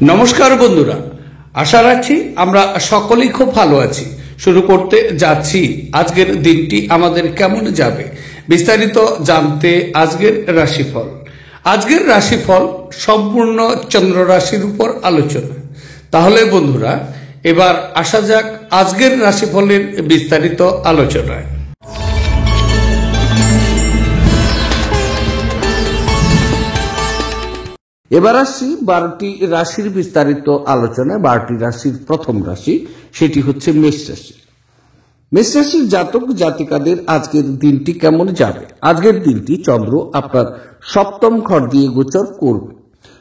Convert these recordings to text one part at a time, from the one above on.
নমস্কার বন্ধুরা, আশা রাখছি আমরা সকলেই খুব ভালো আছি। শুরু করতে যাচ্ছি আজকের দিনটি আমাদের কেমন যাবে বিস্তারিত জানতে আজকের রাশিফল। আজকের রাশিফল সম্পূর্ণ চন্দ্র রাশির উপর আলোচনা। তাহলে বন্ধুরা, এবার আসা যাক আজকের রাশিফলের বিস্তারিত আলোচনায়। এবার আসছি 12টি রাশির বিস্তারিত আলোচনায়। 12টি রাশির প্রথম রাশি, সেটি হচ্ছে মেষ রাশি। মেষ রাশির জাতক জাতিকাদের আজকের দিনটি কেমন যাবে? আজকের দিনটি চন্দ্র আপনার সপ্তম ঘর দিয়ে গোচর করবে।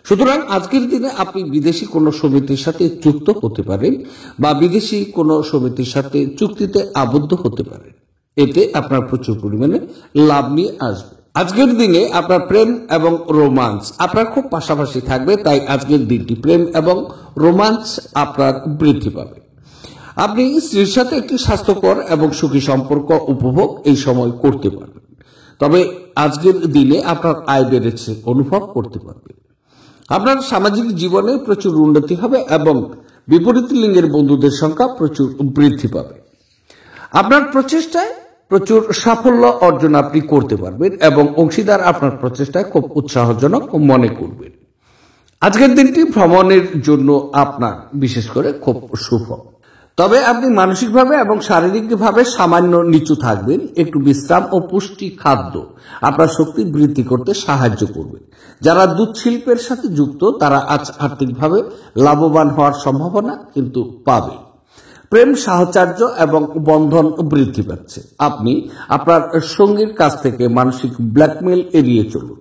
সুতরাং আজকের দিনে আপনি বিদেশি কোনো সমিতির সাথে যুক্ত হতে পারেন বা বিদেশি কোনো সমিতির সাথে চুক্তিতে আবদ্ধ হতে পারেন। এতে আপনার প্রচুর পরিমাণে লাভ নিয়ে আসবে। আজকের দিনে আপনার প্রেম এবং রোমান্স আপনার খুব পাশাপাশি থাকবে, তাই আজকের দিনটি প্রেম এবং রোমান্স আপনার বৃদ্ধি পাবে। আপনি স্ত্রীর সাথে একটি স্বাস্থ্যকর এবং সুখী সম্পর্ক উপভোগ এই সময় করতে পারবেন। তবে আজকের দিনে আপনার আয় বেড়েছে অনুভব করতে পারবেন। আপনার সামাজিক জীবনে প্রচুর উন্নতি হবে এবং বিপরীত লিঙ্গের বন্ধুদের সংখ্যা প্রচুর বৃদ্ধি পাবে। আপনার প্রচেষ্টায় প্রচুর সাফল্য অর্জন আপনি করতে পারবেন এবং অংশীদার আপনার প্রচেষ্টায় খুব উৎসাহজনক মনে করবেন। আজকের দিনটি ভ্রমণের জন্য আপনার বিশেষ করে খুব শুভ। তবে আপনি মানসিকভাবে এবং শারীরিকভাবে সামান্য নিচু থাকবেন। একটু বিশ্রাম ও পুষ্টি খাদ্য আপনার শক্তি বৃদ্ধি করতে সাহায্য করবে। যারা দুধ শিল্পের সাথে যুক্ত তারা আজ আর্থিকভাবে লাভবান হওয়ার সম্ভাবনা কিন্তু পাবে। প্রেম সাহচর্য এবং বন্ধন বৃদ্ধি পাচ্ছে। আপনি আপনার সঙ্গীর কাছ থেকে মানসিক ব্ল্যাকমেল এড়িয়ে চলুন।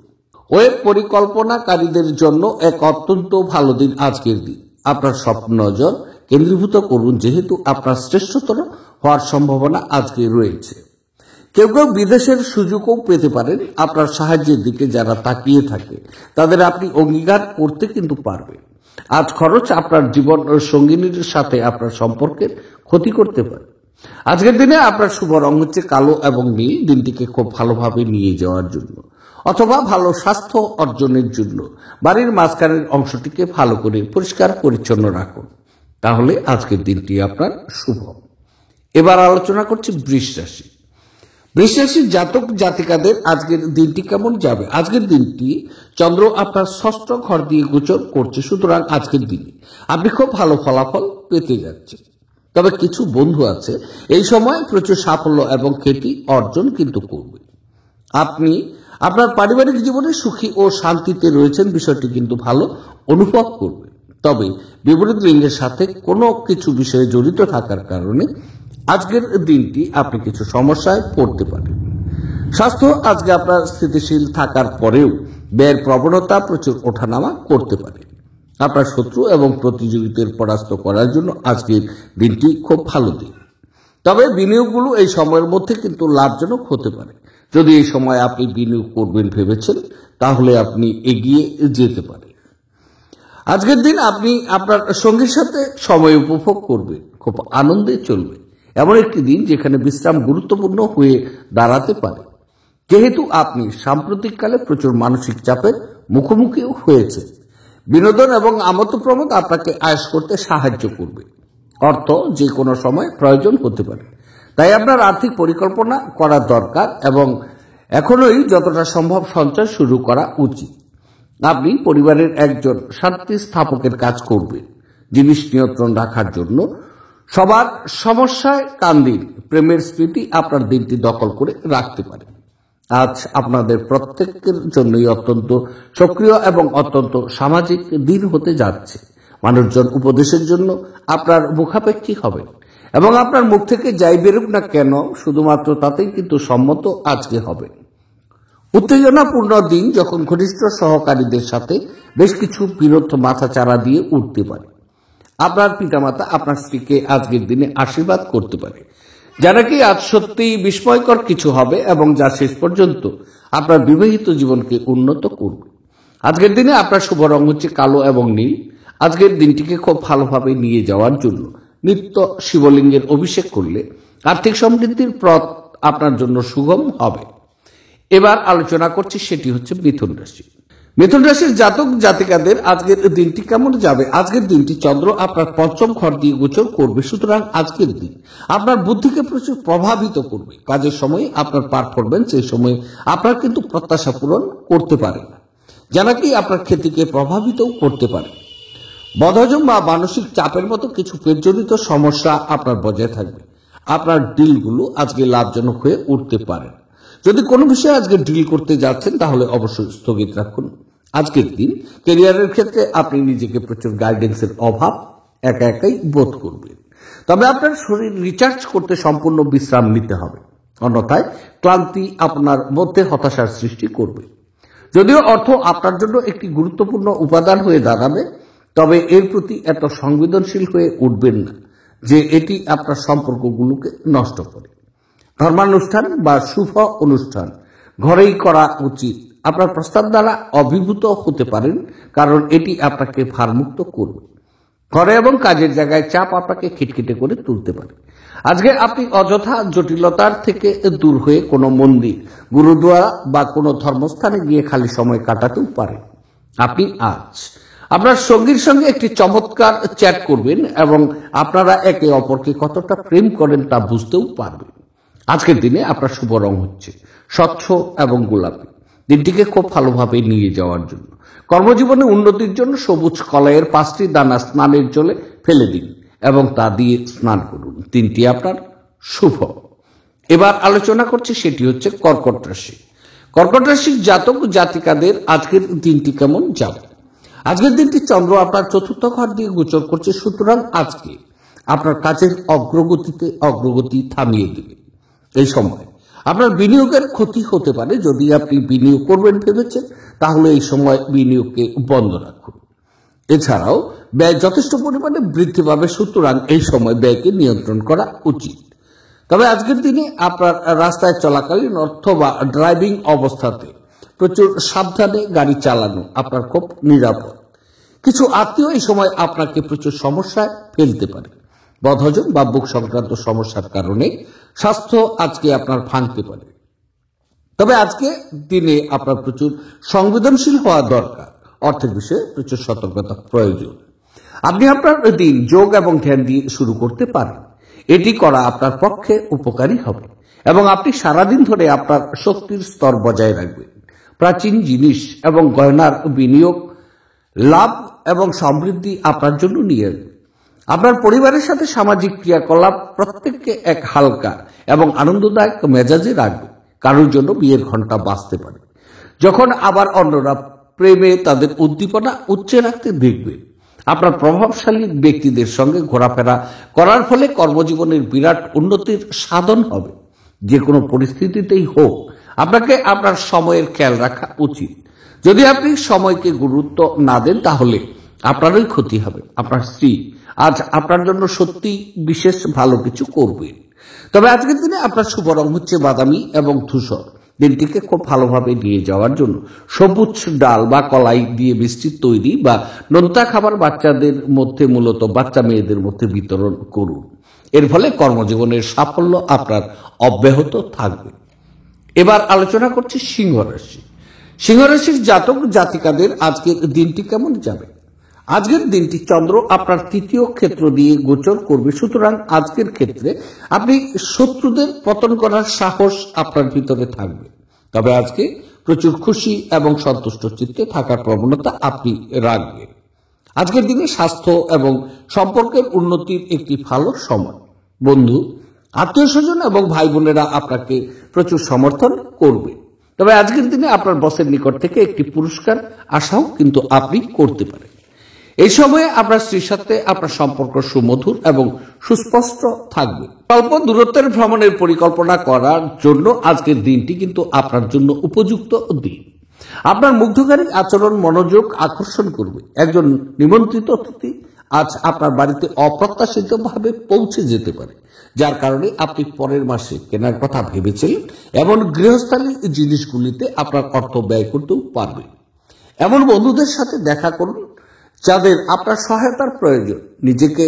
ওয়েব পরিকল্পনাকারীদের জন্য এক অত্যন্ত ভালো দিন আজকের দিন। আপনার স্বপ্ন নজর কেন্দ্রীভূত করুন, যেহেতু আপনার শ্রেষ্ঠতর হওয়ার সম্ভাবনা আজকে রয়েছে। কেউ কেউ বিদেশের সুযোগও পেতে পারেন। আপনার সাহায্যের দিকে যারা তাকিয়ে থাকে তাদের আপনি অঙ্গীকার করতে কিন্তু পারবেন। আজ খরচ আপনার জীবন সঙ্গিনীর সাথে আপনার সম্পর্কের ক্ষতি করতে পারে। আজকের দিনে আপনার শুভ রং হচ্ছে কালো এবং নীল। দিনটিকে খুব ভালোভাবে নিয়ে যাওয়ার জন্য অথবা ভালো স্বাস্থ্য অর্জনের জন্য বাড়ির মাঝখানের অংশটিকে ভালো করে পরিষ্কার পরিচ্ছন্ন রাখুন, তাহলে আজকের দিনটি আপনার শুভ। এবার আলোচনা করছি বৃষ রাশি। বৃষ রাশির জাতক জাতিকাদের আজকের দিনটি কেমন যাবে? আজকের দিনটি চন্দ্র আপনার ষষ্ঠ ঘর দিয়ে গোচর করছে। সুতরাং আজকের দিনে আপনি খুব ভালো ফলাফল পেতে যাচ্ছেন। তবে কিছু বন্ধু আছে এই সময় প্রচুর সাফল্য এবং খ্যাতি অর্জন কিন্তু করবে। আপনি আপনার পারিবারিক জীবনে সুখী ও শান্তিতে রয়েছেন, বিষয়টি কিন্তু ভালো অনুভব করবে। তবে বিপরীত লিঙ্গের সাথে কোনো কিছু বিষয়ে জড়িত থাকার কারণে আজকের দিনটি আপনি কিছু সমস্যায় পড়তে পারেন। স্বাস্থ্য আজকে আপনার স্থিতিশীল থাকার পরেও ব্যয়ের প্রবণতা প্রচুর ওঠানামা করতে পারে। আপনার শত্রু এবং প্রতিযোগিতার পরাস্ত করার জন্য আজকের দিনটি খুব ভালো দিন। তবে বিনিয়োগগুলো এই সময়ের মধ্যে কিন্তু লাভজনক হতে পারে। যদি এই সময় আপনি বিনিয়োগ করবেন ভেবেছেন, তাহলে আপনি এগিয়ে যেতে পারেন। আজকের দিন আপনি আপনার সঙ্গীর সাথে সময় উপভোগ করবেন, খুব আনন্দে চলবে। এমন একটি দিন যেখানে বিশ্রাম গুরুত্বপূর্ণ হয়ে দাঁড়াতে পারে, যেহেতু আপনি সাম্প্রতিককালে প্রচুর মানসিক চাপের মুখোমুখি হয়েছে। বিনোদন এবং আমোদ প্রমোদ আপনাকে আয়েশ করতে সাহায্য করবে। অর্থ যে কোনো সময় প্রয়োজন হতে পারে, তাই আপনার আর্থিক পরিকল্পনা করা দরকার এবং এখনই যতটা সম্ভব সঞ্চয় শুরু করা উচিত। আপনি পরিবারের একজন শান্তি স্থাপকের কাজ করবেন। জিনিস নিয়ন্ত্রণ রাখার জন্য সবার সমস্যায় কান দিন। প্রেমের স্মৃতি আপনার দিনটি দখল করে রাখতে পারে। আজ আপনাদের প্রত্যেকের জন্যই অত্যন্ত সক্রিয় এবং অত্যন্ত সামাজিক দিন হতে যাচ্ছে। মানুষজন উপদেশের জন্য আপনার মুখাপেক্ষী হবেন এবং আপনার মুখ থেকে যাই বেরুক না কেন শুধুমাত্র তাতেই কিন্তু সম্মত আজকে হবে। উত্তেজনাপূর্ণ দিন যখন ঘনিষ্ঠ সহকারীদের সাথে বেশ কিছু বিরোধ মাথাচাড়া দিয়ে উঠতে পারে। আপনার পিতামাতা আপনার স্ত্রীকে আজকের দিনে আশীর্বাদ করতে পারে, যারা কি আজ সত্যিই বিস্ময়কর কিছু হবে এবং যা শেষ পর্যন্ত আপনার বিবাহিত জীবনকে উন্নত করবে। আজকের দিনে আপনার শুভ রং হচ্ছে কালো এবং নীল। আজকের দিনটিকে খুব ভালোভাবে নিয়ে যাওয়ার জন্য নিত্য শিবলিঙ্গের অভিষেক করলে আর্থিক সমৃদ্ধির পথ আপনার জন্য সুগম হবে। এবার আলোচনা করছি, সেটি হচ্ছে মিথুন রাশি। মিথুন রাশির জাতক জাতিকাদের আজকের দিনটি কেমন যাবে? আজকের দিনটি চন্দ্র আপনার পঞ্চম ঘর দিয়ে গোচর করবে, সুতরাং আজকের দিন আপনার বুদ্ধিকে প্রচুর প্রভাবিত করবে। কাজের সময় আপনার পারফরমেন্স এই সময় আপনার কিন্তু প্রত্যাশা পূরণ করতে পারে না, যা নাকি আপনার খ্যাতিকে প্রভাবিতও করতে পারে। বদহজম বা মানসিক চাপের মতো কিছু পেটজনিত সমস্যা আপনার বজায় থাকবে। আপনার ডিলগুলো আজকে লাভজনক হয়ে উঠতে পারে। যদি কোনো বিষয়ে আজকে ডিল করতে যাচ্ছেন তাহলে অবশ্যই স্থগিত রাখুন। আজকের দিন ক্যারিয়ারের ক্ষেত্রে আপনি নিজেকে প্রচুর গাইডেন্সের অভাব একা একাই বোধ করবেন। তবে আপনার শরীর রিচার্জ করতে সম্পূর্ণ বিশ্রাম নিতে হবে, অন্যথায় ক্লান্তি আপনার মধ্যে হতাশার সৃষ্টি করবে। যদিও অর্থ আপনার জন্য একটি গুরুত্বপূর্ণ উপাদান হয়ে দাঁড়াবে, তবে এর প্রতি এত সংবেদনশীল হয়ে উঠবেন না যে এটি আপনার সম্পর্কগুলোকে নষ্ট করে। ধর্মানুষ্ঠান বা শুভ অনুষ্ঠান ঘরেই করা উচিত। আপনার প্রস্তাব দ্বারা অভিভূত হতে পারেন, কারণ এটি আপনাকে ভারমুক্ত করবে। ঘরে এবং কাজের জায়গায় চাপ আপনাকে খিটখিটে করে তুলতে পারে। আজকে আপনি অযথা জটিলতার থেকে দূর হয়ে কোনো মন্দির, গুরুদুয়ারা বা কোনো ধর্মস্থানে গিয়ে খালি সময় কাটাতেও পারেন। আপনি আজ আপনার সঙ্গীর সঙ্গে একটি চমৎকার চ্যাট করবেন এবং আপনারা একে অপরকে কতটা প্রেম করেন তা বুঝতেও পারবেন। আজকের দিনে আপনার শুভ রং হচ্ছে স্বচ্ছ এবং গোলাপি। দিনটিকে খুব ভালোভাবে নিয়ে যাওয়ার জন্য, কর্মজীবনে উন্নতির জন্য সবুজ কলাইয়ের 5টি দানা স্নানের জলে ফেলে দিন এবং তা দিয়ে স্নান করুন। দিনটি আপনার শুভ। এবার আলোচনা করছি, সেটি হচ্ছে কর্কট রাশি। কর্কট রাশির জাতক জাতিকাদের আজকের দিনটি কেমন যাবে? আজকের দিনটি চন্দ্র আপনার চতুর্থ ঘর দিয়ে গোচর করছে, সুতরাং আজকে আপনার কাজের অগ্রগতি থামিয়ে দেবে। এই সময় আপনার বিনিয়োগের ক্ষতি হতে পারে। যদি আপনি বিনিয়োগ করবেন ভেবেছেন, তাহলে এই সময় বিনিয়োগকে বন্ধ রাখুন। এছাড়াও ব্যয় যথেষ্ট পরিমাণে বৃদ্ধি পাবে, সুতরাং এই সময় ব্যয়কে নিয়ন্ত্রণ করা উচিত। তবে আজকের দিনে আপনার রাস্তায় চলাকালীন অথবা ড্রাইভিং অবস্থাতে প্রচুর সাবধানে গাড়ি চালানো আপনার খুব নিরাপদ। কিছু আত্মীয় এই সময় আপনাকে প্রচুর সমস্যায় ফেলতে পারে। বদহজম বা বুক সংক্রান্ত সমস্যার কারণে স্বাস্থ্য আজকে আপনার ভাঙতে পারে। তবে আজকে দিনে আপনার প্রচুর সংবেদনশীল হওয়া দরকার। অর্থের বিষয়ে প্রচুর সতর্কতা প্রয়োজন। আপনি আপনার দিন যোগ এবং ধ্যান দিয়ে শুরু করতে পারেন। এটি করা আপনার পক্ষে উপকারী হবে এবং আপনি সারাদিন ধরে আপনার শক্তির স্তর বজায় রাখবেন। প্রাচীন জিনিস এবং গয়নার বিনিয়োগ লাভ এবং সমৃদ্ধি আপনার জন্য নিয়ে আসবে। আপনার পরিবারের সাথে সামাজিক ক্রিয়াকলাপ প্রত্যেককে এক হালকা এবং আনন্দদায়ক মেজাজে রাখবে। কারোর জন্য বিয়ের ঘন্টা বাজতে পারে, যখন আবার অন্যরা প্রেমে তাদের উদ্দীপনা উচ্চে রাখতে দেখবেন। আপনার প্রভাবশালী ব্যক্তিদের সঙ্গে ঘোরাফেরা করার ফলে কর্মজীবনের বিরাট উন্নতির সাধন হবে। যে কোনো পরিস্থিতিতেই হোক, আপনাকে আপনার সময়ের খেয়াল রাখা উচিত। যদি আপনি সময়কে গুরুত্ব না দেন, তাহলে আপনারই ক্ষতি হবে। আপনার স্ত্রী আজ আপনার জন্য সত্যি বিশেষ ভালো কিছু করবেন। তবে আজকের দিনে আপনার শুভ রং হচ্ছে বাদামি এবং ধূসর। দিনটিকে খুব ভালোভাবে নিয়ে যাওয়ার জন্য সবুজ ডাল বা কলাই দিয়ে মিষ্টি তৈরি বা নোনতা খাবার বাচ্চাদের মধ্যে, মূলত বাচ্চা মেয়েদের মধ্যে বিতরণ করুন। এর ফলে কর্মজীবনের সাফল্য আপনার অব্যাহত থাকবে। এবার আলোচনা করছি সিংহ রাশি। সিংহ রাশির জাতক জাতিকাদের আজকের দিনটি কেমন যাবে? আজকের দিনটি চন্দ্র আপনার তৃতীয় ক্ষেত্র দিয়ে গোচর করবে, সুতরাং আজকের ক্ষেত্রে আপনি শত্রুদের পতন করার সাহস আপনার ভিতরে থাকবে। তবে আজকে প্রচুর খুশি এবং সন্তুষ্ট চিত্তে থাকার প্রবণতা আপনি রাখবেন। আজকের দিনে স্বাস্থ্য এবং সম্পর্কের উন্নতির একটি ভালো সময়। বন্ধু, আত্মীয় স্বজন এবং ভাই বোনেরা আপনাকে প্রচুর সমর্থন করবে। তবে আজকের দিনে আপনার বসের নিকট থেকে একটি পুরস্কার আশাও কিন্তু আপনি করতে পারেন। এই সময়ে আপনার স্ত্রীর সাথে আপনার সম্পর্ক সুমধুর এবং সুস্পষ্ট থাকবে। অল্প দূরত্বের ভ্রমণের পরিকল্পনা করার জন্য আজকের দিনটি কিন্তু আপনার জন্য উপযুক্ত দিন। আপনার মুগ্ধকারী আচরণ মনোযোগ আকর্ষণ করবে। একজন নিমন্ত্রিত অতিথি আজ আপনার বাড়িতে অপ্রত্যাশিতভাবে পৌঁছে যেতে পারে, যার কারণে আপনি পরের মাসে কেনার কথা ভেবেছিলেন এমন গৃহস্থালী জিনিসগুলিতে আপনার অর্থ ব্যয় করতেও পারবেন। এমন বন্ধুদের সাথে দেখা করুন যাদের আপনার সহায়তার প্রয়োজন। নিজেকে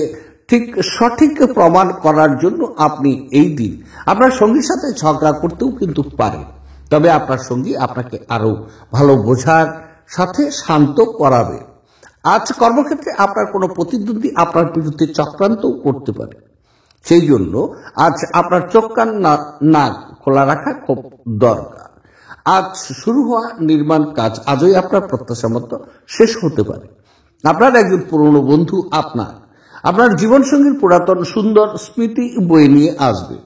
সঠিক প্রমাণ করার জন্য আপনি এই দিন আপনার সঙ্গীর সাথে ঝগড়া করতেও কিন্তু পারেন। তবে আপনার সঙ্গী আপনাকে আরো ভালো বোঝার সাথে শান্ত করাবে। আজ কর্মক্ষেত্রে আপনার কোনো প্রতিদ্বন্দ্বী আপনার বিরুদ্ধে চক্রান্ত করতে পারে, সেই জন্য আজ আপনার চোখ কান নাক খোলা রাখা খুব দরকার। আজ শুরু হওয়া নির্মাণ কাজ আজই আপনার প্রত্যাশা মতো শেষ হতে পারে। আপনার একজন পুরনো বন্ধু আপনার জীবনসঙ্গীর পুরাতন সুন্দর স্মৃতি বয়ে নিয়ে আসবে।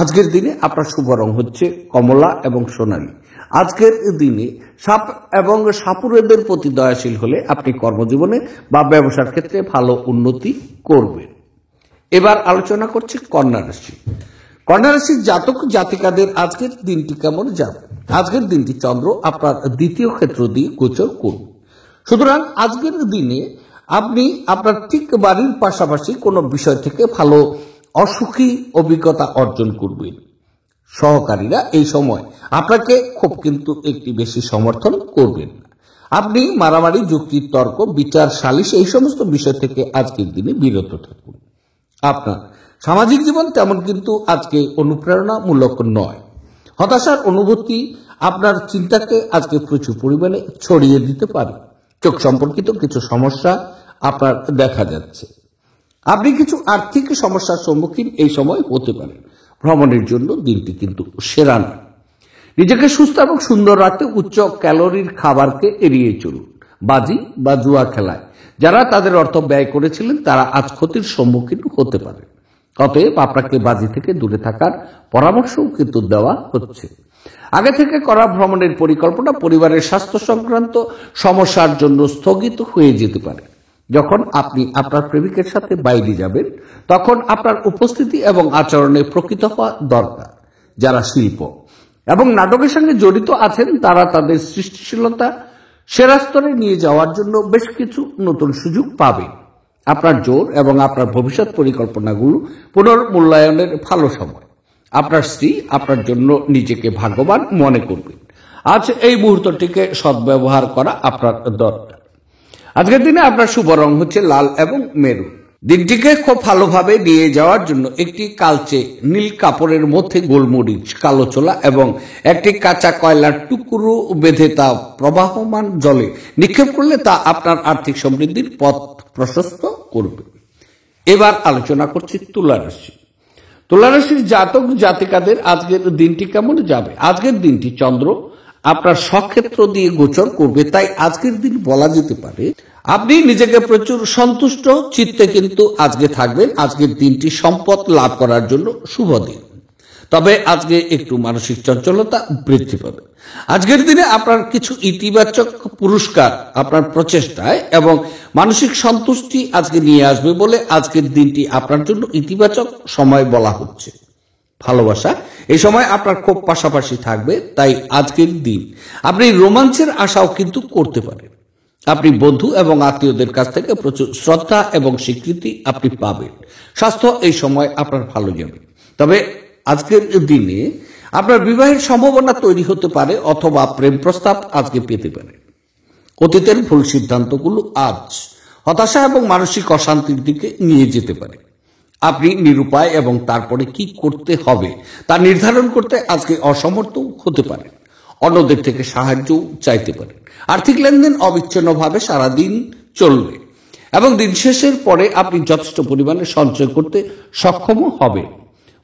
আজকের দিনে আপনার শুভ রং হচ্ছে কমলা এবং সোনালী। আজকের দিনে সাপ এবং সাপুড়েদের প্রতি দয়াশীল হলে আপনি কর্মজীবনে বা ব্যবসার ক্ষেত্রে ভালো উন্নতি করবেন। এবার আলোচনা করছি কন্যা রাশি। কন্যা রাশির জাতক জাতিকাদের আজকের দিনটি কেমন যাবে? আজকের দিনটি চন্দ্র আপনার দ্বিতীয় ক্ষেত্র দিয়ে গোচর করবে। সুতরাং আজকের দিনে আপনি আপনার ঠিক বাড়ির পাশাপাশি কোনো বিষয় থেকে ভালো অসুখী অভিজ্ঞতা অর্জন করবেন। সহকারীরা এই সময় আপনাকে খুব কিন্তু একটি বেশি সমর্থন করবেন না। আপনি মারামারি, যুক্তি, তর্ক, বিচার, সালিশ এই সমস্ত বিষয় থেকে আজকের দিনে বিরত থাকুন। আপনার সামাজিক জীবন তেমন কিন্তু আজকে অনুপ্রেরণামূলক নয়। হতাশার অনুভূতি আপনার চিন্তাকে আজকে প্রচুর পরিমাণে ছড়িয়ে দিতে পারে। চোখ সম্পর্কিত কিছু সমস্যা আপনার দেখা যাচ্ছে। আপনি কিছু আর্থিক সমস্যার সম্মুখীন এই সময় হতে পারেন। ভ্রমণের জন্য দিনটি কিন্তু সেরা নয়। নিজেকে সুস্থ এবং সুন্দর রাখতে উচ্চ ক্যালোরির খাবারকে এড়িয়ে চলুন। বাজি বা জুয়া খেলায় যারা তাদের অর্থ ব্যয় করেছিলেন তারা আজ ক্ষতির সম্মুখীন হতে পারে। অতএব আপনাকে বাজি থেকে দূরে থাকার পরামর্শও কিন্তু দেওয়া হচ্ছে। আগে থেকে করা ভ্রমণের পরিকল্পনা পরিবারের স্বাস্থ্য সংক্রান্ত সমস্যার জন্য স্থগিত হয়ে যেতে পারে। যখন আপনি আপনার প্রেমিকের সাথে বাইরে যাবেন তখন আপনার উপস্থিতি এবং আচরণে প্রকৃত হওয়া দরকার। যারা শিল্প এবং নাটকের সঙ্গে জড়িত আছেন তারা তাদের সৃষ্টিশীলতা সেরা স্তরে নিয়ে যাওয়ার জন্য বেশ কিছু নতুন সুযোগ পাবেন। আপনার জোর এবং আপনার ভবিষ্যৎ পরিকল্পনাগুলো পুনর্মূল্যায়নের ভালো সময়। আপনার স্ত্রী আপনার জন্য নিজেকে ভাগ্যবান মনে করবেন। আজ এই মুহূর্তটিকে সদ্ব্যবহার করা আপনার দরকার। আজকের দিনে আপনার শুভ রং হচ্ছে লাল এবং মেরুন। দিনটিকে খুব ভালোভাবে নিয়ে যাওয়ার জন্য একটি কালচে নীল কাপড়ের মধ্যে গোলমরিচ, কালো ছোলা এবং একটি কাঁচা কয়লার টুকরো বেঁধে তা প্রবাহমান জলে নিক্ষেপ করলে তা আপনার আর্থিক সমৃদ্ধির পথ প্রশস্ত করবে। এবার আলোচনা করছি তুলা রাশি। তুলা রাশির জাতক জাতিকাদের আজকের দিনটি কেমন যাবে? আজকের দিনটি চন্দ্র আপনার স্বক্ষেত্র দিয়ে গোচর করবে, তাই আজকের দিন বলা যেতে পারে আপনি নিজেকে প্রচুর সন্তুষ্ট চিত্তে কিন্তু আজকে থাকবেন। আজকের দিনটি সম্পদ লাভ করার জন্য শুভ দিন, তবে আজকে একটু মানসিক চঞ্চলতা বৃদ্ধি পাবে। আজকের দিনে আপনার কিছু ইতিবাচক পুরস্কার আপনার প্রচেষ্টায় এবং মানসিক সন্তুষ্টি আজকে নিয়ে আসবে বলে আজকের দিনটি আপনার জন্য ইতিবাচক সময় বলা হচ্ছে। ভালোবাসা এই সময় আপনার খুব পাশাপাশি থাকবে, তাই আজকের দিন আপনি রোমাঞ্চের আশাও কিন্তু করতে পারেন। আপনি বন্ধু এবং আত্মীয়দের কাছ থেকে প্রচুর শ্রদ্ধা এবং স্বীকৃতি আপনি পাবেন। স্বাস্থ্য এই সময় আপনার ভালো যাবে, তবে আজকের দিনে আপনার বিবাহের সম্ভাবনা তৈরি হতে পারে অথবা প্রেম প্রস্তাব আজকে পেতে পারে। অতীতের ভুল সিদ্ধান্তগুলো আজ হতাশা এবং মানসিক অশান্তির দিকে নিয়ে যেতে পারে। আপনি নিরুপায় এবং তারপরে কি করতে হবে তা নির্ধারণ করতে আজকে অসমর্থ হতে পারেন। অন্যদের থেকে সাহায্য চাইতে পারেন। আর্থিক লেনদেন অবিচ্ছিন্নভাবে সারাদিন চলবে এবং দিন শেষের পরে আপনি যথেষ্ট পরিমাণে সঞ্চয় করতে সক্ষম হবেন।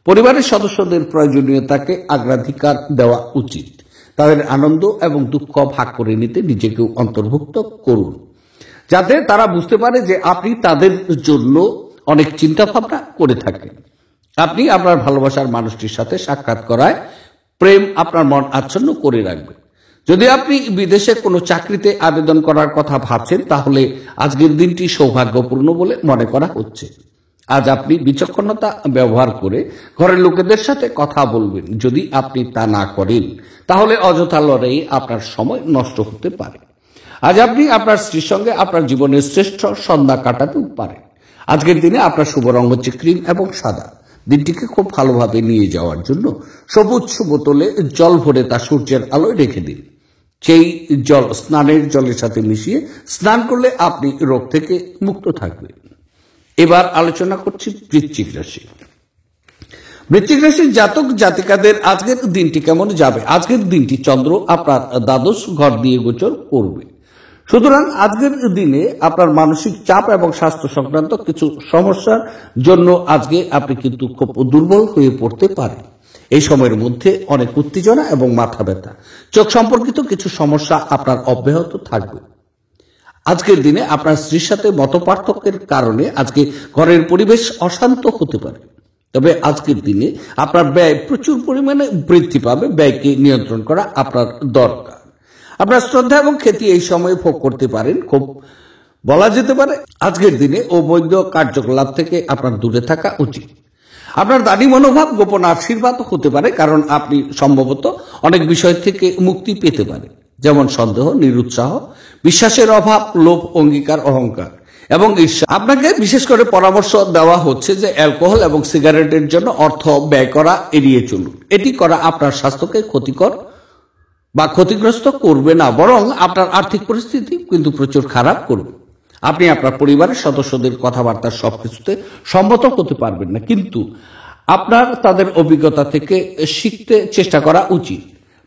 পরিবারের সদস্যদের প্রয়োজনীয়তাকে অগ্রাধিকার দেওয়া উচিত। তাদের আনন্দ এবং দুঃখ ভাগ করে নিতে নিজেকেও অন্তর্ভুক্ত করুন, যাতে তারা বুঝতে পারে যে আপনি তাদের জন্য অনেক চিন্তা ভাবনা করে থাকেন। আপনি আপনার ভালোবাসার মানুষটির সাথে সাক্ষাৎ করায় প্রেম আপনার মন আচ্ছন্ন করে রাখবে। যদি আপনি বিদেশে কোনো চাকরিতে আবেদন করার কথা ভাবছেন তাহলে আজকের দিনটি সৌভাগ্যপূর্ণ বলে মনে করা হচ্ছে। আজ আপনি বিচক্ষণতা ব্যবহার করে ঘরের লোকেদের সাথে কথা বলবেন। যদি আপনি তা না করেন তাহলে অযথা লড়াইয়ে আপনার সময় নষ্ট হতে পারে। আজ আপনি আপনার স্ত্রীর সঙ্গে আপনার জীবনের শ্রেষ্ঠ সন্ধ্যা কাটাতেও পারেন। আজকের দিনে আপনার শুভ রং হচ্ছে ক্রিম এবং সাদা। দিনটিকে খুব ভালোভাবে নিয়ে যাওয়ার জন্য সবুজ বোতলে জল ভরে তা সূর্যের আলোয় রেখে দিন। সেই জল স্নানের জলের সাথে মিশিয়ে স্নান করলে আপনি রোগ থেকে মুক্ত থাকবেন। এবার আলোচনা করছি বৃশ্চিক রাশি। বৃশ্চিক রাশির জাতক জাতিকাদের আজকের দিনটি কেমন যাবে? আজকের দিনটি চন্দ্র আপনার দ্বাদশ ঘর দিয়ে গোচর করবে। সুতরাং আজকের দিনে আপনার মানসিক চাপ এবং স্বাস্থ্য সংক্রান্ত কিছু সমস্যার জন্য আজকে আপনি কিন্তু খুব দুর্বল হয়ে পড়তে পারেন। এই সময়ের মধ্যে অনেক উত্তেজনা এবং মাথা ব্যথা, চোখ সম্পর্কিত কিছু সমস্যা আপনার অব্যাহত থাকবে। আজকের দিনে আপনার স্ত্রীর সাথে মতপার্থক্যের কারণে আজকে ঘরের পরিবেশ অশান্ত হতে পারে। তবে আজকের দিনে আপনার ব্যয় প্রচুর পরিমাণে বৃদ্ধি পাবে। ব্যয়কে নিয়ন্ত্রণ করা আপনার দরকার। আপনার শ্রদ্ধা এবং খ্যাতি এই সময়ে ভোগ করতে পারেন। খুব বলা যেতে পারে আজকের দিনে অবৈধ কার্যকলাপ থেকে আপনার দূরে থাকা উচিত। আপনার দানি মনোভাব গোপন আশীর্বাদ হতে পারে, কারণ আপনি সম্ভবত অনেক বিষয় থেকে মুক্তি পেতে পারেন, যেমন সন্দেহ, নিরুৎসাহ, বিশ্বাসের অভাব, লোভ, অঙ্গীকার, অহংকার এবং ঈর্ষা। আপনাকে বিশেষ করে পরামর্শ দেওয়া হচ্ছে যে অ্যালকোহল এবং সিগারেটের জন্য অর্থ ব্যয় করা এড়িয়ে চলুন। এটি করা আপনার স্বাস্থ্যকে ক্ষতিকর বা ক্ষতিগ্রস্ত করবে না, বরং আপনার আর্থিক পরিস্থিতি কিন্তু প্রচুর খারাপ করবে। আপনি আপনার পরিবারের সদস্যদের কথাবার্তার সবকিছুতে সম্মত হতে পারবেন না, কিন্তু আপনার তাদের অভিজ্ঞতা থেকে শিখতে চেষ্টা করা উচিত।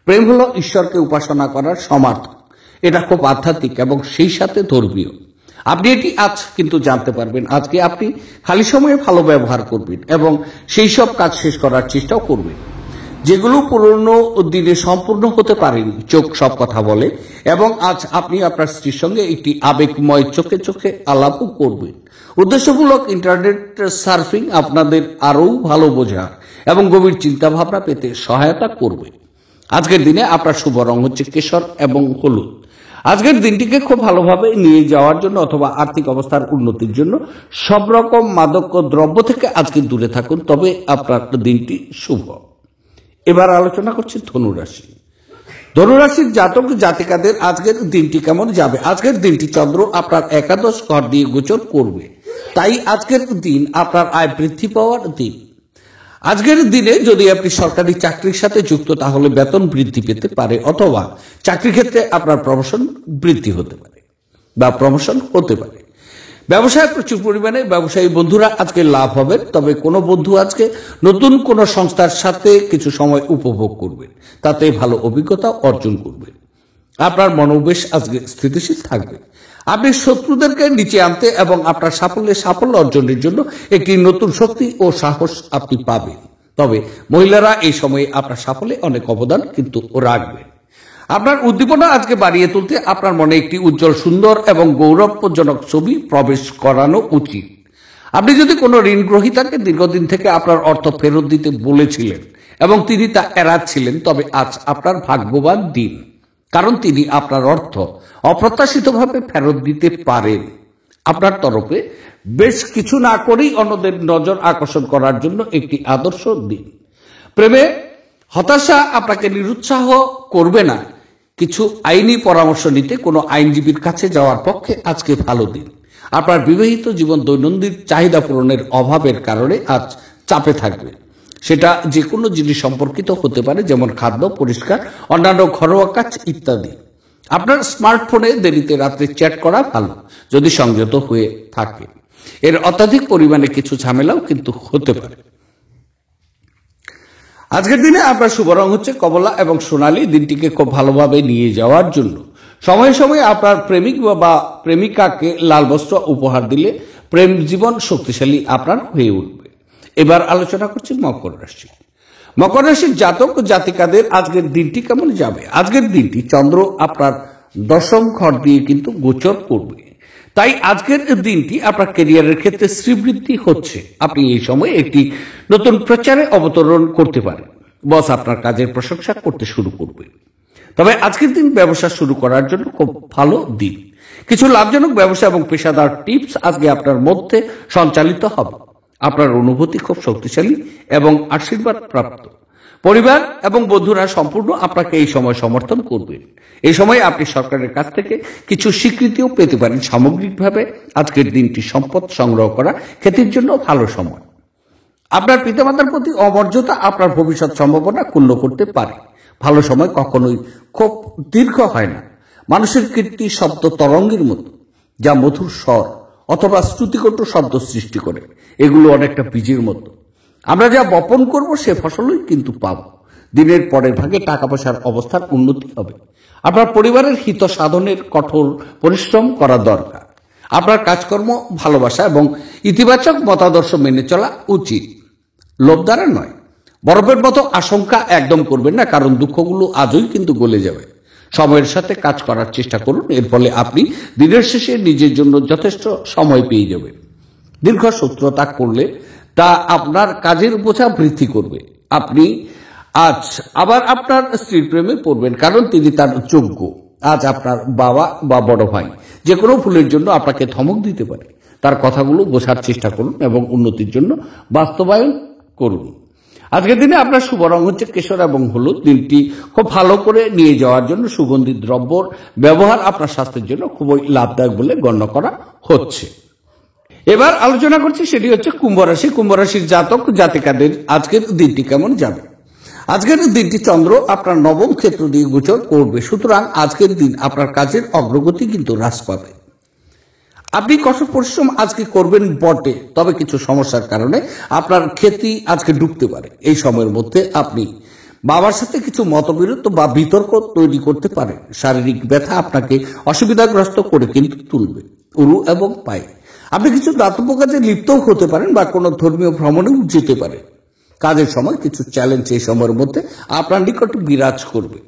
প্রেম হলো ঈশ্বরকে উপাসনা করার সমার্থক। এটা খুব আধ্যাত্মিক এবং সেই সাথে ধর্মীয়। আপনি এটি আজ কিন্তু জানতে পারবেন। আজকে আপনি খালি সময়ে ভালো ব্যবহার করবেন এবং সেই সব কাজ শেষ করার চেষ্টাও করবেন যেগুলো পুরনো দিনে সম্পূর্ণ হতে পারেনি। চোখ সব কথা বলে এবং আজ আপনি আপনার স্ত্রীর সঙ্গে একটি আবেগময় চোখে চোখে আলাপও করবেন। উদ্দেশ্যমূলক ইন্টারনেট সার্ফিং আপনাদের আরও ভালো বোঝার এবং গভীর চিন্তা ভাবনা পেতে সহায়তা করবে। আজকের দিনে আপনার শুভ রং হচ্ছে কেশর এবং হলুদ। আজকের দিনটিকে খুব ভালোভাবে নিয়ে যাওয়ার জন্য অথবা আর্থিক অবস্থার উন্নতির জন্য সব রকম মাদক দ্রব্য থেকে আজকে দূরে থাকুন, তবে আপনার দিনটি শুভ। এবার আলোচনা করছি ধনুরাশি। ধনুরাশির জাতক জাতিকাদের আজকের দিনটি কেমন যাবে? আজকের দিনটি চন্দ্র আপনার একাদশ ঘর দিয়ে গোচর করবে, তাই আজকের দিন আপনার আয় বৃদ্ধি পাওয়ার দিন। আজকের দিনে যদি আপনি সরকারি চাকরির সাথে যুক্ত, তাহলে বেতন বৃদ্ধি পেতে পারে, অথবা চাকরি ক্ষেত্রে আপনার প্রমোশন বৃদ্ধি হতে পারে বা প্রমোশন হতে পারে। ব্যবসায় প্রচুর পরিমাণে ব্যবসায়ী বন্ধুরা আজকে লাভ হবে, তবে কোনো বন্ধু আজকে নতুন কোনো সংস্থার সাথে কিছু সময় উপভোগ করবেন, তাতে ভালো অভিজ্ঞতা অর্জন করবেন। আপনার মনোবেশ আজকে স্থিতিশীল থাকবে। আপনি শত্রুদেরকে নিচে আনতে এবং আপনার সাফল্য অর্জনের জন্য একটি নতুন শক্তি ও সাহস আপনি পাবেন। তবে মহিলারা এই সময়ে আপনার সাফল্যে অনেক অবদান কিন্তু রাখবেন। আপনার উদ্দীপনা আজকে বাড়িয়ে তুলতে আপনার মনে একটি উজ্জ্বল, সুন্দর এবং গৌরবজনক ছবি প্রবেশ করানো উচিত। আপনি যদি কোনো ঋণ গ্রহীতাকে দীর্ঘদিন থেকে আপনার অর্থ ফেরত দিতে বলেছিলেন এবং তিনি তা এড়াচ্ছিলেন, তবে আজ আপনার ভাগ্যবান দিন, কারণ তিনি আপনার অর্থ অপ্রত্যাশিতভাবে ফেরত দিতে পারেন। আপনার তরফে বেশ কিছু না করেই অন্যদের নজর আকর্ষণ করার জন্য একটি আদর্শ দিন। প্রেমে হতাশা আপনাকে নিরুৎসাহ করবে না। কিছু আইনি পরামর্শ নিতে কোনো আইনজীবীর কাছে যাওয়ার পক্ষে আজকে ভালো দিন। আপনার বিবাহিত জীবন দৈনন্দিন চাহিদা পূরণের অভাবের কারণে আজ চাপে থাকবে। সেটা যে কোনো জিনিস সম্পর্কিত হতে পারে, যেমন খাদ্য, পরিষ্কার, অন্যান্য ঘরোয়া কাজ ইত্যাদি। আপনার স্মার্টফোনে দেরিতে রাত্রে চ্যাট করা ভালো যদি সংযত হয়ে থাকে। এর অত্যাধিক পরিমাণে কিছু ঝামেলাও কিন্তু হতে পারে। আজকের দিনে আপনার শুভ রং হচ্ছে কমলা এবং সোনালী। দিনটিকে খুব ভালোভাবে নিয়ে যাওয়ার জন্য সময়ে সময়ে আপনার প্রেমিক বা প্রেমিকাকে লাল বস্ত্র উপহার দিলে প্রেম জীবন শক্তিশালী আপনার হয়ে উঠবে। এবার আলোচনা করছি মকর রাশি। মকর রাশির জাতক জাতিকাদের আজকের দিনটি কেমন যাবে? আজকের দিনটি চন্দ্র আপনার দশম ঘর দিয়ে কিন্তু গোচর করবে, তাই আজকের দিনটি আপনার ক্যারিয়ারের ক্ষেত্রে শ্রীবৃদ্ধি হচ্ছে। আপনি এই সময় একটি নতুন প্রচারে অবতরণ করতে পারেন। বস আপনার কাজের প্রশংসা করতে শুরু করবে। তবে আজকের দিন ব্যবসা শুরু করার জন্য খুব ভালো দিন। কিছু লাভজনক ব্যবসা এবং পেশাদার টিপস আজকে আপনার মধ্যে সঞ্চালিত হবে। আপনার অনুভূতি খুব শক্তিশালী এবং আশীর্বাদ প্রাপ্ত। পরিবার এবং বন্ধুরা সম্পূর্ণ আপনাকে এই সময় সমর্থন করবেন। এই সময় আপনি সরকারের কাছ থেকে কিছু স্বীকৃতিও পেতে পারেন। সামগ্রিকভাবে আজকের দিনটি সম্পদ সংগ্রহ করা খ্যাতির জন্য ভালো সময়। আপনার পিতামাতার প্রতি অমর্যাদা আপনার ভবিষ্যৎ সম্ভাবনা ক্ষুণ্ণ করতে পারে। ভালো সময় কখনোই খুব দীর্ঘ হয় না। মানুষের কীর্তি শব্দ তরঙ্গের মতো, যা মধুর স্বর অথবা শ্রুতিকটু শব্দ সৃষ্টি করে। এগুলো অনেকটা বীজের মতো। আমরা যা বপন করব সে ফসলই কিন্তু পাব। দিনের পরের ভাগে টাকা পয়সার অবস্থার উন্নতি হবে। আপনার পরিবারের হিত সাধনের কঠোর পরিশ্রম করা দরকার। আপনার কাজকর্ম ভালোবাসা এবং ইতিবাচক মতাদর্শ মেনে চলা উচিত, লোভ দ্বারা নয়। বরফের মতো আশঙ্কা একদম করবেন না, কারণ দুঃখগুলো আজই কিন্তু গলে যাবে। সময়ের সাথে কাজ করার চেষ্টা করুন, এর ফলে আপনি দিনের শেষে নিজের জন্য যথেষ্ট সময় পেয়ে যাবেন। দীর্ঘ শত্রুতা করলে তা আপনার কাজের বোঝা বৃদ্ধি করবে। আপনি আজ আবার আপনার স্ত্রীর প্রেমে পড়বেন, কারণ তিনি তার যোগ্য। আজ আপনার বাবা বা বড় ভাই যে কোনো ভুলের জন্য আপনাকে ধমক দিতে পারে। তার কথাগুলো বোঝার চেষ্টা করুন এবং উন্নতির জন্য বাস্তবায়ন করুন। আজকের দিনে আপনার শুভ রং হচ্ছে কেশর এবং হলুদ। দিনটি খুব ভালো করে নিয়ে যাওয়ার জন্য সুগন্ধি দ্রব্যর ব্যবহার আপনার স্বাস্থ্যের জন্য খুবই লাভদায়ক বলে গণ্য করা হচ্ছে। এবার আলোচনা করছি, সেটি হচ্ছে কুম্ভ রাশি। কুম্ভ রাশির জাতক জাতিকাদের আজকের দিনটি কেমন যাবে। আজকের দিনটি চন্দ্র আপনার নবম ক্ষেত্র দিয়ে গোচর করবে, সুতরাং আজকের দিন আপনার কাজের অগ্রগতি কিন্তু হ্রাস পাবে। আপনি কঠোর পরিশ্রম আজকে করবেন বটে, তবে কিছু সমস্যার কারণে আপনার ক্ষতি আজকে ডুবতে পারে। এই সময়ের মধ্যে আপনি বাবার সাথে কিছু মতবিরোধ বা বিতর্ক তৈরি করতে পারেন। শারীরিক ব্যথা আপনাকে অসুবিধাগ্রস্ত করে কিন্তু তুলবে। উরু এবং পায়ে আপনি কিছু দাতব্য কাজে লিপ্তও হতে পারেন বা কোনো ধর্মীয় ভ্রমণেও যেতে পারেন। কাজের সময় কিছু চ্যালেঞ্জ এই সময়ের মধ্যে আপনার নিকট বিরাজ করবে।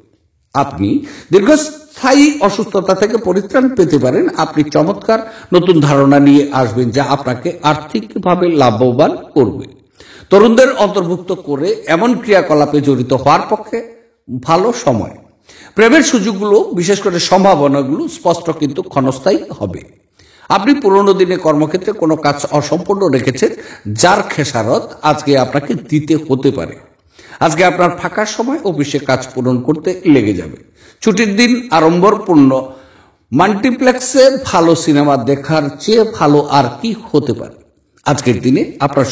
আপনি দীর্ঘস্থায়ী অসুস্থতা থেকে পরিত্রাণ পেতে পারেন। আপনি চমৎকার নতুন ধারণা নিয়ে আসবেন, যা আপনাকে আর্থিকভাবে লাভবান করবে। তরুণদের অন্তর্ভুক্ত করে এমন ক্রিয়াকলাপে জড়িত হওয়ার পক্ষে ভালো সময়। প্রেমের সুযোগগুলো, বিশেষ করে সম্ভাবনাগুলো স্পষ্ট কিন্তু ক্ষণস্থায়ী হবে। আপনি পুরনো দিনে কর্মক্ষেত্রে কোনো কাজ অসম্পূর্ণ রেখেছেন, যার খেসারত আজকে আপনাকে দিতে হতে পারে। আজকে আপনার ফাঁকা সময় অফিসে কাজ পূরণ করতে লেগে যাবে। ছুটির দিন আড়ম্বরপূর্ণ মাল্টিপ্লেক্সে ভালো সিনেমা দেখার চেয়ে ভালো আর কি হতে পারে। আজকের দিনে আপনার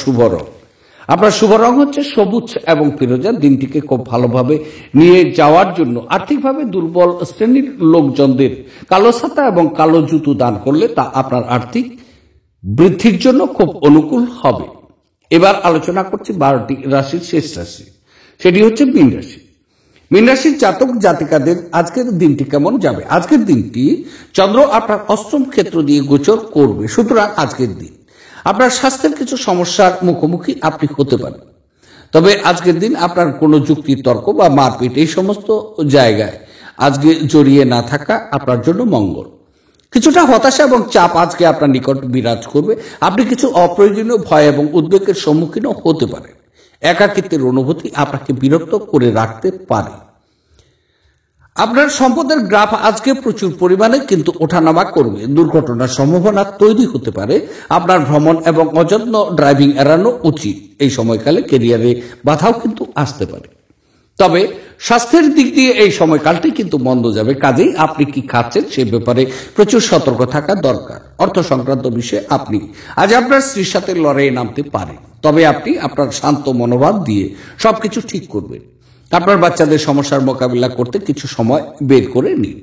শুভ রং হচ্ছে সবুজ এবং ফিরোজা। দিনটিকে খুব ভালোভাবে নিয়ে যাওয়ার জন্য আর্থিকভাবে দুর্বল শ্রেণীর লোকজনদের কালো ছাতা এবং কালো জুতো দান করলে তা আপনার আর্থিক বৃদ্ধির জন্য খুব অনুকূল হবে। এবার আলোচনা করছি 12টি রাশির শেষ রাশি, সেটি হচ্ছে মীন রাশি। মীন রাশির জাতক জাতিকাদের আজকের দিনটি কেমন যাবে। আজকের দিনটি চন্দ্র আপনার অষ্টম ক্ষেত্র দিয়ে গোচর করবে, সুতরাং আজকের দিন আপনার স্বাস্থ্যের কিছু সমস্যার মুখোমুখি আপনি হতে পারেন। তবে আজকের দিন আপনার কোনো যুক্তি তর্ক বা মারপিট এই সমস্ত জায়গায় আজকে জড়িয়ে না থাকা আপনার জন্য মঙ্গল। কিছুটা হতাশা এবং চাপ আজকে আপনার নিকট বিরাজ করবে। আপনি কিছু অপ্রয়োজনীয় ভয় এবং উদ্বেগের সম্মুখীনও হতে পারেন। একাকিত্বের অনুভূতি আপনাকে বিরক্ত করে রাখতে পারে। আপনার সম্পদের গ্রাফ আজকে প্রচুর পরিমাণে কিন্তু ওঠানামা করবে। দুর্ঘটনার সম্ভাবনা তৈরি হতে পারে। আপনার ভ্রমণ এবং অযত্ন ড্রাইভিং এড়ানো উচিত। এই সময়কালে ক্যারিয়ারে বাধাও কিন্তু আসতে পারে। তবে স্বাস্থ্যের দিক দিয়ে এই সময়কালটি কিন্তু মন্দ যাবে। কাজেই আপনি কি খাচ্ছেন সে ব্যাপারে প্রচুর সতর্ক থাকা দরকার। অর্থ সংক্রান্ত বিষয়ে আপনি আজ আপনার স্ত্রীর সাথে লড়াইয়ে নামতে পারেন, তবে আপনি আপনার শান্ত মনোভাব দিয়ে সবকিছু ঠিক করবেন। আপনার বাচ্চাদের সমস্যার মোকাবিলা করতে কিছু সময় বের করে নিন।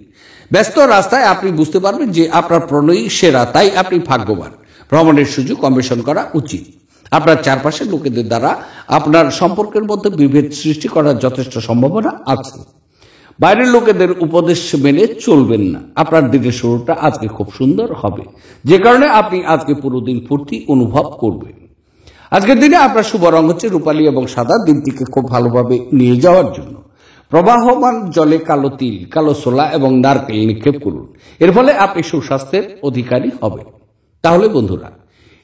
ব্যস্ত রাস্তায় আপনি বুঝতে পারবেন যে আপনার প্রণয়ী সেরা, তাই আপনি ভাগ্যবান। ভ্রমণের সুযোগ অন্বেষণ করা উচিত। আপনার চারপাশের লোকেদের দ্বারা আপনার সম্পর্কের মধ্যে বিভেদ সৃষ্টি করার যথেষ্ট সম্ভাবনা আছে। বাইরের লোকেদের উপদেশ মেনে চলবেন না। আপনার দিনের শুরুটা আজকে খুব সুন্দর হবে, যে কারণে আপনি আজকে পুরো দিন ফুর্তি অনুভব করবেন। আজকের দিনে আপনার শুভ রং হচ্ছে রূপালী এবং সাদা। দিনটিকে খুব ভালোভাবে নিয়ে যাওয়ার জন্য প্রবাহমান জলে কালো তিল, কালো ছোলা এবং নারকেল নিক্ষেপ করুন। এর ফলে আপনি সুস্বাস্থ্যের অধিকারী হবেন। তাহলে বন্ধুরা,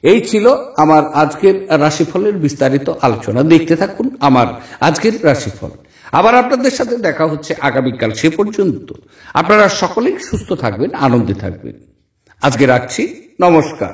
এই ছিল আমার আজকের রাশিফলের বিস্তারিত আলোচনা। দেখতে থাকুন আমার আজকের রাশিফল। আবার আপনাদের সাথে দেখা হচ্ছে আগামীকাল। সে পর্যন্ত আপনারা সকলেই সুস্থ থাকবেন, আনন্দে থাকবেন। আজকে রাখছি, নমস্কার।